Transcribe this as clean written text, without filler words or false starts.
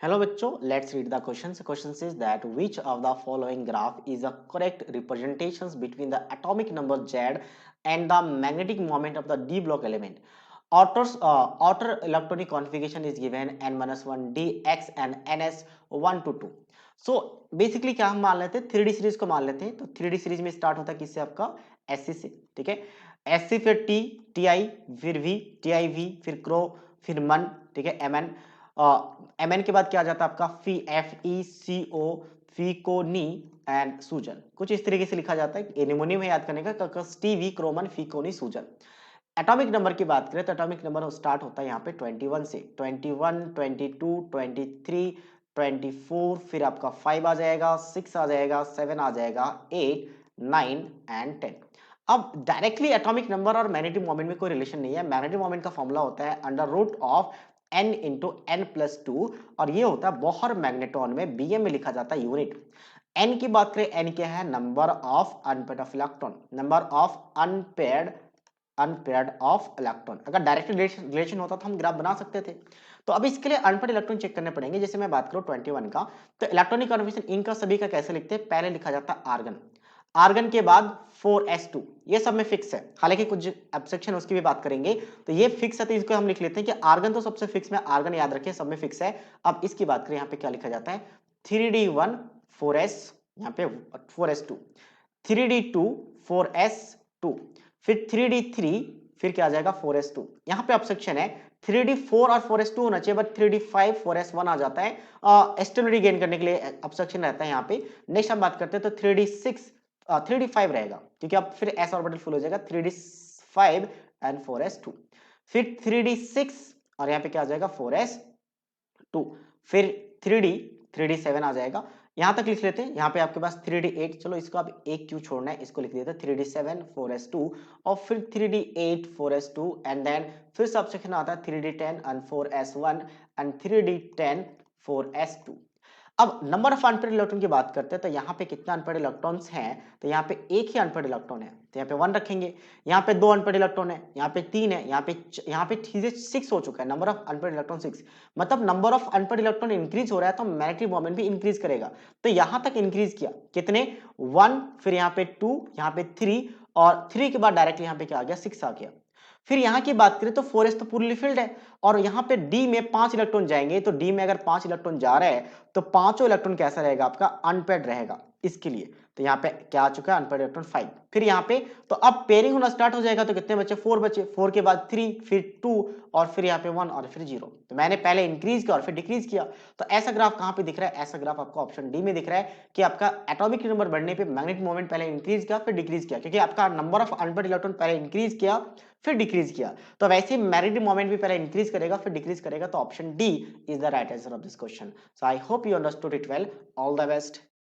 Hello बच्चों, let's read the questions. The question says that which of the following graph is a correct representations between the atomic number Z and the magnetic moment of the d block element. Outer electronic configuration is given n-1 dx and ns 1 to 2. So basically क्या हम मान लेते हैं, 3D series को मान लेते हैं. तो 3D सीरीज में स्टार्ट होता है किससे? आपका SC से. ठीक है, SC फिर T, TI, फिर V, TIV, फिर क्रो, फिर मन. ठीक है, MN. MN के बाद क्या आ जाता है आपका? फी, FeCO, फीकोनी एंड सूजन. कुछ इस तरीके से लिखा जाता है. एनिमोनी में याद करने का टीवी, क्रोमन, फीकोनी, सूजन. एटॉमिक नंबर की बात करें तो एटॉमिक नंबर स्टार्ट होता है यहाँ पे 21 से. 21, 22, 23, 24, फिर आपका 5 आ जाएगा, 6 आ जाएगा, 7 आ जाएगा, 8, 9 एंड 10. अब डायरेक्टली एटॉमिक नंबर और मैग्नेटिक मोमेंट में कोई रिलेशन नहीं है. मैग्नेटिक मोमेंट का फॉर्मूला होता है under root of n into n plus two, और ये होता है बोहर मैग्नेट्रॉन में, BM में लिखा जाता है यूनिट. n की बात करें, n क्या है? Number of unpaired of electron. Number of unpaired of electron. अगर डायरेक्ट रिलेशन होता तो हम ग्राफ बना सकते थे. तो अब इसके लिए अनपेयर्ड इलेक्ट्रॉन चेक करने पड़ेंगे. जैसे मैं बात करूं 21 का, तो इलेक्ट्रॉनिक कॉन्फिगरेशन इनका सभी का कैसे लिखते हैं? पहले लिखा जाता है आर्गन. आर्गन के बाद 4s2, ये सब में फिक्स है. हालांकि कुछ एब्स्ट्रैक्शन उसकी भी बात करेंगे. तो ये फिक्स है तो इसको हम लिख लेते हैं कि आर्गन तो सबसे फिक्स में, आर्गन याद रखें सब में फिक्स है. अब इसकी बात करें, यहाँ पे क्या लिखा जाता है? 3d1 4s, यहाँ पे 4s2, 3d2 4s2, फिर 3d3, फिर क्या आ जाएगा? 4s2. यहाँ पे ऑब्सेक्शन है, 3d4 और 4s2 होना चाहिए, बट 3d5 4s1 आ जाता है. स्टेबिलिटी गेन करने के लिए ऑब्सेक्शन रहता है यहाँ पे. नेक्स्ट हम बात करते हैं तो 3d5 रहेगा, क्योंकि अब फिर s ऑर्बिटल फुल हो जाएगा. 3d5 एंड 4s2, फिर 3d6, और यहाँ पे क्या आ जाएगा? 4s2, फिर 3d7 आ जाएगा. यहां तक लिख लेते हैं. यहाँ पे आपके पास 3d8, चलो इसको आप एक क्यों छोड़ना है, इसको लिख देते हैं 3d7 4s2, और फिर 3d8 4s2, एंड देन फिर सबसेक्शन आता है 3d10 and 4s1 and 3d10 4s2. अब नंबर ऑफ अनपेयर्ड इलेक्ट्रॉन की बात करते हैं तो यहाँ पे कितने अनपेयर्ड इलेक्ट्रॉन्स हैं? तो यहाँ पे एक ही अनपेयर्ड इलेक्ट्रॉन है, तो यहाँ पे 1 रखेंगे. यहाँ पे 2 अनपेयर्ड इलेक्ट्रॉन है, यहाँ पे 3 है, यहाँ पे 6 हो चुका है. Number of unpaired electron 6. मतलब number of unpaired electron increase हो रहा है तो मैग्नेटिक मोमेंट भी इंक्रीज करेगा. तो यहाँ तक इंक्रीज किया कितने? 1, फिर यहाँ पे 2, यहाँ पे 3, और 3 के बाद डायरेक्टली यहाँ पे क्या आ गया? 6 आ गया. फिर यहाँ की बात करें तो 4s तो पूरी फिल्ड है, और यहाँ पे d में 5 इलेक्ट्रॉन जाएंगे. तो d में अगर 5 इलेक्ट्रॉन जा रहा है तो पांचों इलेक्ट्रॉन कैसा रहेगा? आपका अनपेयर्ड रहेगा. इसके लिए तो यहाँ पे क्या आ चुका है? Unpaired electron 5. फिर यहाँ पे तो अब पेयरिंग होना स्टार्ट हो जाएगा. तो कितने बचे? 4 बचे. 4 के बाद 3, फिर 2, और फिर यहाँ पे 1, और फिर 0. तो मैंने पहले इंक्रीज किया और फिर डिक्रीज किया. तो ऐसा ग्राफ कहाँ पे दिख रहा है? ऐसा ग्राफ आपको ऑप्शन डी में दिख रहा है कि आपका एटॉमिक नंबर बढ़ने पे मैग्नेटिक मोमेंट पहले इंक्रीज किया फिर डिक्रीज किया, क्योंकि आपका नंबर ऑफ अनपेयर्ड इलेक्ट्रॉन पहले इंक्रीज किया फिर डिक्रीज किया. तो वैसे मैग्नेटिक मोमेंट भी पहले इंक्रीज करेगा फिर डिक्रीज करेगा. तो option D is the right answer of this question. So I hope you understood it well. All the best.